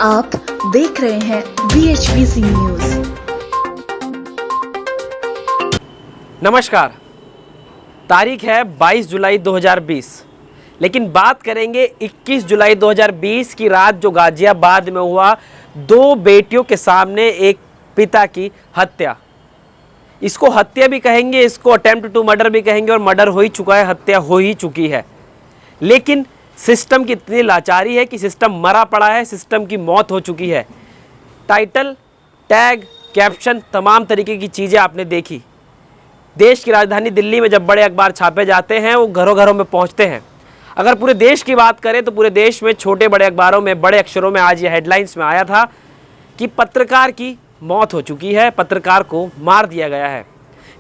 आप देख रहे हैं BHPC न्यूज। नमस्कार, तारीख है 22 जुलाई 2020, लेकिन बात करेंगे 21 जुलाई 2020 की रात जो गाजियाबाद में हुआ। दो बेटियों के सामने एक पिता की हत्या। इसको हत्या भी कहेंगे, इसको अटेम्प्ट टू मर्डर भी कहेंगे, और मर्डर हो ही चुका है, हत्या हो ही चुकी है। लेकिन सिस्टम की इतनी लाचारी है कि सिस्टम मरा पड़ा है, सिस्टम की मौत हो चुकी है। टाइटल, टैग, कैप्शन, तमाम तरीके की चीज़ें आपने देखी। देश की राजधानी दिल्ली में जब बड़े अखबार छापे जाते हैं, वो घरों घरों में पहुंचते हैं। अगर पूरे देश की बात करें तो पूरे देश में छोटे बड़े अखबारों में बड़े अक्षरों में आज ये हेडलाइंस में आया था कि पत्रकार की मौत हो चुकी है, पत्रकार को मार दिया गया है।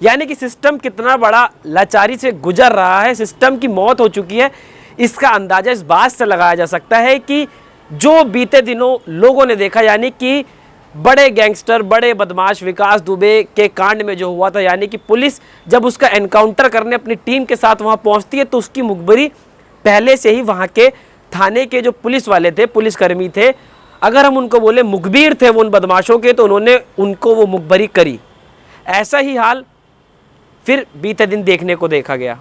यानी कि सिस्टम कितना बड़ा लाचारी से गुजर रहा है, सिस्टम की मौत हो चुकी है। इसका अंदाजा इस बात से लगाया जा सकता है कि जो बीते दिनों लोगों ने देखा, यानी कि बड़े गैंगस्टर, बड़े बदमाश विकास दुबे के कांड में जो हुआ था, यानी कि पुलिस जब उसका एनकाउंटर करने अपनी टीम के साथ वहां पहुंचती है तो उसकी मुखबिरी पहले से ही वहां के थाने के जो पुलिस वाले थे, पुलिसकर्मी थे, अगर हम उनको बोले मुखबिर थे वो उन बदमाशों के, तो उन्होंने उनको वो मुखबरी करी। ऐसा ही हाल फिर बीते दिन देखने को देखा गया।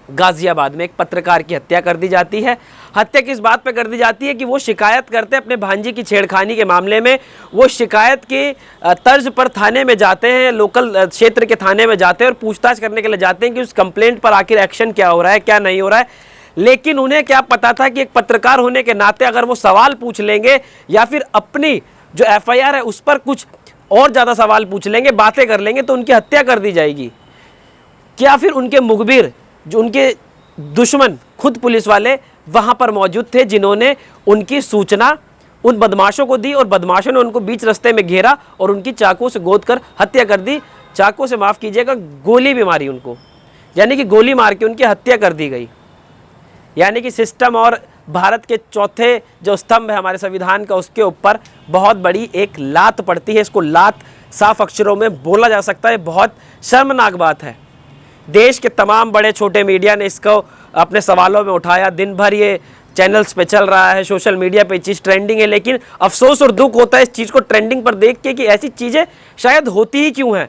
गाजियाबाद में एक पत्रकार की हत्या कर दी जाती है। हत्या किस बात पे कर दी जाती है कि वो शिकायत करते हैं अपने भांजी की छेड़खानी के मामले में। वो शिकायत के तर्ज पर थाने में जाते हैं, लोकल क्षेत्र के थाने में जाते हैं और पूछताछ करने के लिए जाते हैं कि उस कंप्लेंट पर आखिर एक्शन क्या हो रहा है, क्या नहीं हो रहा है। लेकिन उन्हें क्या पता था कि एक पत्रकार होने के नाते अगर वो सवाल पूछ लेंगे या फिर अपनी जो FIR है उस पर कुछ और ज़्यादा सवाल पूछ लेंगे, बातें कर लेंगे, तो उनकी हत्या कर दी जाएगी। क्या फिर उनके मुखबिर, जो उनके दुश्मन खुद पुलिस वाले वहां पर मौजूद थे, जिन्होंने उनकी सूचना उन बदमाशों को दी और बदमाशों ने उनको बीच रास्ते में घेरा और उनकी चाकू से गोद कर हत्या कर दी। चाकू से माफ़ कीजिएगा, गोली भी मारी उनको, यानी कि गोली मार के उनकी हत्या कर दी गई। यानी कि सिस्टम और भारत के चौथे जो स्तंभ है हमारे संविधान का, उसके ऊपर बहुत बड़ी एक लात पड़ती है। इसको लात साफ अक्षरों में बोला जा सकता है। बहुत शर्मनाक बात है। देश के तमाम बड़े छोटे मीडिया ने इसको अपने सवालों में उठाया। दिन भर ये चैनल्स पे चल रहा है, सोशल मीडिया पे चीज़ ट्रेंडिंग है। लेकिन अफसोस और दुख होता है इस चीज़ को ट्रेंडिंग पर देख के कि ऐसी चीज़ें शायद होती ही क्यों हैं।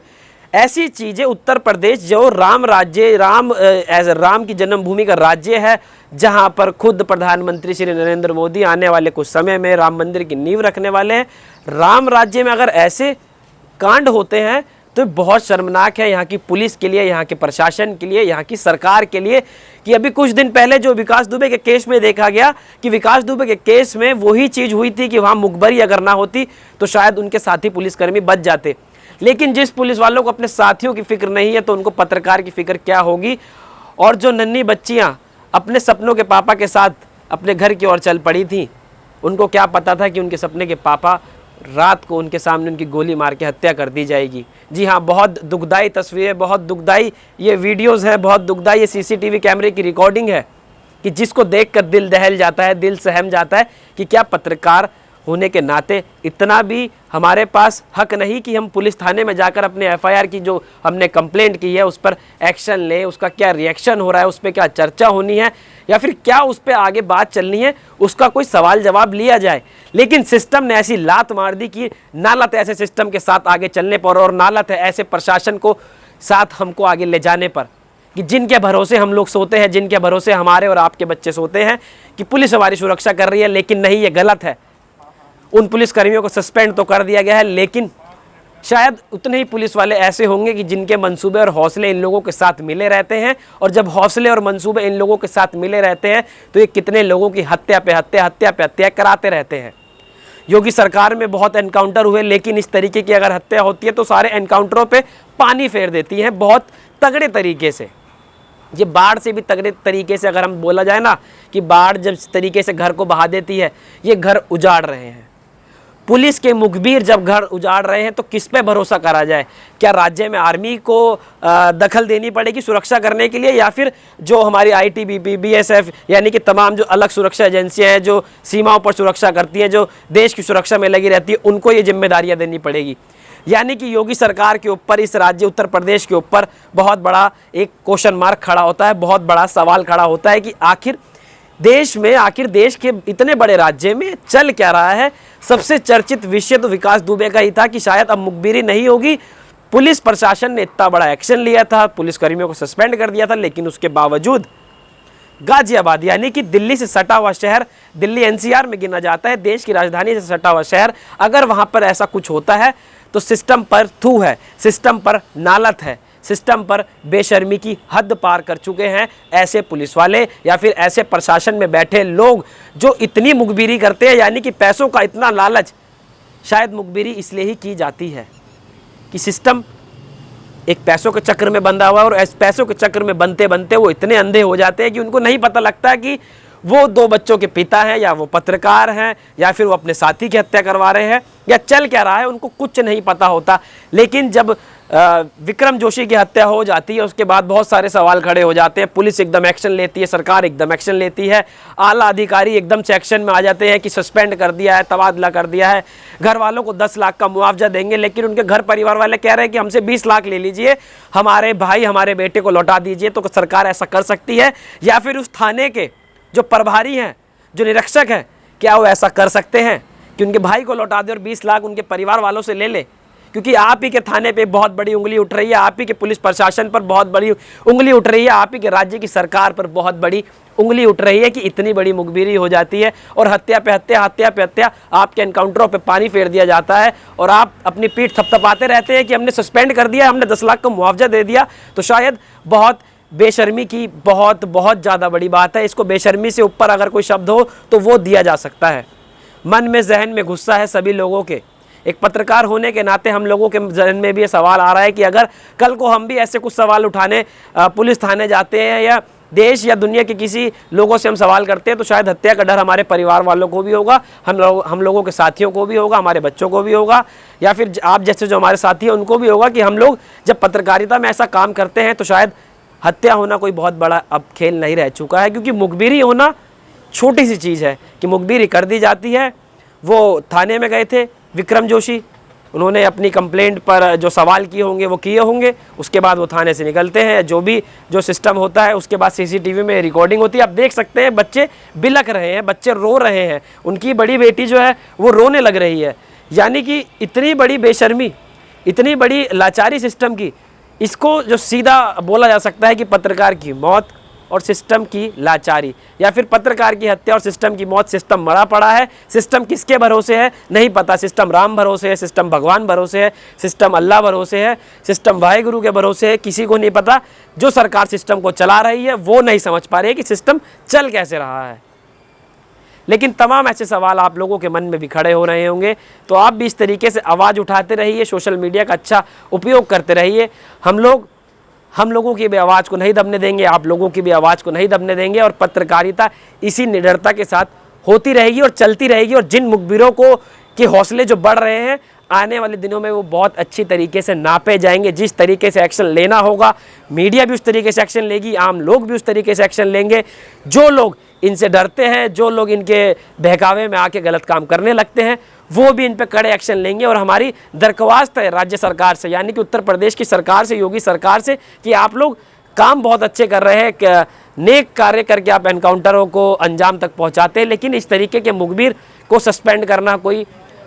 ऐसी चीज़ें उत्तर प्रदेश जो राम राज्य, राम की जन्मभूमि का राज्य है, जहां पर खुद प्रधानमंत्री श्री नरेंद्र मोदी आने वाले कुछ समय में राम मंदिर की नींव रखने वाले हैं, राम राज्य में अगर ऐसे कांड होते हैं तो बहुत शर्मनाक है यहाँ की पुलिस के लिए, यहाँ के प्रशासन के लिए, यहाँ की सरकार के लिए। कि अभी कुछ दिन पहले जो विकास दुबे के केस में देखा गया कि विकास दुबे के केस में वही चीज़ हुई थी कि वहाँ मुखबरी अगर ना होती तो शायद उनके साथी पुलिसकर्मी बच जाते। लेकिन जिस पुलिस वालों को अपने साथियों की फिक्र नहीं है तो उनको पत्रकार की फिक्र क्या होगी। और जो नन्ही बच्चियाँ अपने सपनों के पापा के साथ अपने घर की ओर चल पड़ी थीं, उनको क्या पता था कि उनके सपने के पापा रात को उनके सामने उनकी गोली मार के हत्या कर दी जाएगी। जी हाँ, बहुत दुखदाई तस्वीरें, बहुत दुखदाई ये वीडियोस हैं, बहुत दुखदाई ये CCTV कैमरे की रिकॉर्डिंग है कि जिसको देखकर दिल दहल जाता है, दिल सहम जाता है कि क्या पत्रकार होने के नाते इतना भी हमारे पास हक नहीं कि हम पुलिस थाने में जाकर अपने FIR की जो हमने कंप्लेंट की है उस पर एक्शन लें, उसका क्या रिएक्शन हो रहा है, उस पर क्या चर्चा होनी है या फिर क्या उस पर आगे बात चलनी है, उसका कोई सवाल जवाब लिया जाए। लेकिन सिस्टम ने ऐसी लात मार दी कि नालत है ऐसे सिस्टम के साथ आगे चलने पर, और नालत है ऐसे प्रशासन को साथ हमको आगे ले जाने पर कि जिनके भरोसे हम लोग सोते हैं, जिनके भरोसे हमारे और आपके बच्चे सोते हैं कि पुलिस हमारी सुरक्षा कर रही है। लेकिन नहीं, ये गलत है। उन पुलिसकर्मियों को सस्पेंड तो कर दिया गया है, लेकिन शायद उतने ही पुलिस वाले ऐसे होंगे कि जिनके मंसूबे और हौसले इन लोगों के साथ मिले रहते हैं। और जब हौसले और मंसूबे इन लोगों के साथ मिले रहते हैं तो ये कितने लोगों की हत्या पे हत्या कराते रहते हैं। योगी सरकार में बहुत एनकाउंटर हुए, लेकिन इस तरीके की अगर हत्या होती है तो सारे एनकाउंटरों पे पानी फेर देती है बहुत तगड़े तरीके से। ये बाढ़ से भी तगड़े तरीके से अगर हम बोला जाए ना कि बाढ़ जब इस तरीके से घर को बहा देती है, ये घर उजाड़ रहे हैं। पुलिस के मुखबिर जब घर उजाड़ रहे हैं तो किस पे भरोसा करा जाए। क्या राज्य में आर्मी को दखल देनी पड़ेगी सुरक्षा करने के लिए, या फिर जो हमारी ITBP, BSF यानी कि तमाम जो अलग सुरक्षा एजेंसियां हैं जो सीमाओं पर सुरक्षा करती हैं, जो देश की सुरक्षा में लगी रहती है, उनको ये जिम्मेदारियां देनी पड़ेगी। यानी कि योगी सरकार के ऊपर, इस राज्य उत्तर प्रदेश के ऊपर बहुत बड़ा एक क्वेश्चन मार्क खड़ा होता है, बहुत बड़ा सवाल खड़ा होता है कि आखिर देश में, आखिर देश के इतने बड़े राज्य में चल क्या रहा है। सबसे चर्चित विषय तो विकास दुबे का ही था कि शायद अब मुखबिरी नहीं होगी। पुलिस प्रशासन ने इतना बड़ा एक्शन लिया था, पुलिसकर्मियों को सस्पेंड कर दिया था, लेकिन उसके बावजूद गाजियाबाद यानी कि दिल्ली से सटा हुआ शहर, दिल्ली एनसीआर में गिना जाता है, देश की राजधानी से सटा हुआ शहर, अगर वहां पर ऐसा कुछ होता है तो सिस्टम पर थू है, सिस्टम पर नालत है, सिस्टम पर बेशर्मी की हद पार कर चुके हैं ऐसे पुलिस वाले या फिर ऐसे प्रशासन में बैठे लोग जो इतनी मुखबिरी करते हैं। यानी कि पैसों का इतना लालच, शायद मुखबिरी इसलिए ही की जाती है कि सिस्टम एक पैसों के चक्कर में बंधा हुआ है, और पैसों के चक्कर में बनते बनते वो इतने अंधे हो जाते हैं कि उनको नहीं पता लगता कि वो 2 बच्चों के पिता हैं, या वो पत्रकार हैं, या फिर वो अपने साथी की हत्या करवा रहे हैं, या चल क्या रहा है उनको कुछ नहीं पता होता। लेकिन जब विक्रम जोशी की हत्या हो जाती है उसके बाद बहुत सारे सवाल खड़े हो जाते हैं। पुलिस एकदम एक्शन लेती है, सरकार एकदम एक्शन लेती है, आला अधिकारी एकदम से एक्शन में आ जाते हैं कि सस्पेंड कर दिया है, तबादला कर दिया है, घर वालों को 10 लाख का मुआवजा देंगे, लेकिन उनके घर परिवार वाले कह रहे हैं कि हमसे 20 लाख ले लीजिए, हमारे भाई हमारे बेटे को लौटा दीजिए। तो सरकार ऐसा कर सकती है, या फिर उस थाने के जो प्रभारी हैं, जो निरीक्षक हैं, क्या वो ऐसा कर सकते हैं कि उनके भाई को लौटा दे और 20 लाख उनके परिवार वालों से ले ले? क्योंकि आप ही के थाने पे बहुत बड़ी उंगली उठ रही है, आप ही के पुलिस प्रशासन पर बहुत बड़ी उंगली उठ रही है, आप ही के राज्य की सरकार पर बहुत बड़ी उंगली उठ रही है कि इतनी बड़ी मुखबिरी हो जाती है और हत्या पे हत्या, हत्या पे हत्या, आपके एनकाउंटरों पे पानी फेर दिया जाता है और आप अपनी पीठ थपथपाते रहते हैं कि हमने सस्पेंड कर दिया, हमने 10 लाख का मुआवजा दे दिया। तो शायद बहुत बेशर्मी की बहुत ज़्यादा बड़ी बात है। इसको बेशर्मी से ऊपर अगर कोई शब्द हो तो वो दिया जा सकता है। मन में, जहन में गुस्सा है सभी लोगों के। एक पत्रकार होने के नाते हम लोगों के जहन में भी ये सवाल आ रहा है कि अगर कल को हम भी ऐसे कुछ सवाल उठाने पुलिस थाने जाते हैं या देश या दुनिया के किसी लोगों से हम सवाल करते हैं, तो शायद हत्या का डर हमारे परिवार वालों को भी होगा, हम लोगों के साथियों को भी होगा, हमारे बच्चों को भी होगा, या फिर आप जैसे जो हमारे साथी हैं उनको भी होगा कि हम लोग जब पत्रकारिता में ऐसा काम करते हैं तो शायद हत्या होना कोई बहुत बड़ा अब खेल नहीं रह चुका है। क्योंकि मुखबिरी होना छोटी सी चीज़ है कि मुखबिरी कर दी जाती है। वो थाने में गए थे विक्रम जोशी, उन्होंने अपनी कंप्लेंट पर जो सवाल किए होंगे वो किए होंगे, उसके बाद वो थाने से निकलते हैं, जो सिस्टम होता है उसके बाद सीसीटीवी में रिकॉर्डिंग होती है। आप देख सकते हैं बच्चे बिलख रहे हैं, बच्चे रो रहे हैं, उनकी बड़ी बेटी जो है वो रोने लग रही है। यानी कि इतनी बड़ी बेशर्मी, इतनी बड़ी लाचारी सिस्टम की, इसको जो सीधा बोला जा सकता है कि पत्रकार की मौत और सिस्टम की लाचारी, या फिर पत्रकार की हत्या और सिस्टम की मौत। सिस्टम मरा पड़ा है, सिस्टम किसके भरोसे है नहीं पता, सिस्टम राम भरोसे है, सिस्टम भगवान भरोसे है, सिस्टम अल्लाह भरोसे है, सिस्टम वाहेगुरु के भरोसे है, किसी को नहीं पता। जो सरकार सिस्टम को चला रही है वो नहीं समझ पा रही है कि सिस्टम चल कैसे रहा है। लेकिन तमाम ऐसे सवाल आप लोगों के मन में भी खड़े हो रहे होंगे, तो आप भी इस तरीके से आवाज़ उठाते रहिए, सोशल मीडिया का अच्छा उपयोग करते रहिए। हम लोगों की भी आवाज़ को नहीं दबने देंगे, आप लोगों की भी आवाज़ को नहीं दबने देंगे, और पत्रकारिता इसी निडरता के साथ होती रहेगी और चलती रहेगी। और जिन मुखबिरों के हौसले जो बढ़ रहे हैं, आने वाले दिनों में वो बहुत अच्छी तरीके से नापे जाएंगे। जिस तरीके से एक्शन लेना होगा, मीडिया भी उस तरीके से एक्शन लेगी, आम लोग भी उस तरीके से एक्शन लेंगे। जो लोग इनसे डरते हैं, जो लोग इनके बहकावे में आके गलत काम करने लगते हैं, वो भी इन पे कड़े एक्शन लेंगे। और हमारी दरख्वास्त है राज्य सरकार से, यानी कि उत्तर प्रदेश की सरकार से, योगी सरकार से, कि आप लोग काम बहुत अच्छे कर रहे हैं, नेक कार्य करके आप एनकाउंटरों को अंजाम तक पहुंचाते हैं, लेकिन इस तरीके के मुखबिर को सस्पेंड करना कोई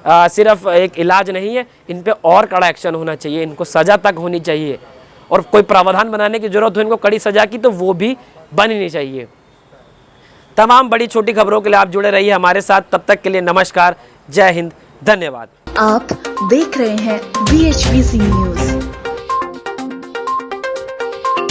सिर्फ एक इलाज नहीं है। इन पे और कड़ा एक्शन होना चाहिए, इनको सज़ा तक होनी चाहिए, और कोई प्रावधान बनाने की जरूरत हो इनको कड़ी सज़ा की, तो वो भी बननी चाहिए। तमाम बड़ी छोटी खबरों के लिए आप जुड़े रहिए हमारे साथ। तब तक के लिए नमस्कार, जय हिंद, धन्यवाद। आप देख रहे हैं VHBC न्यूज।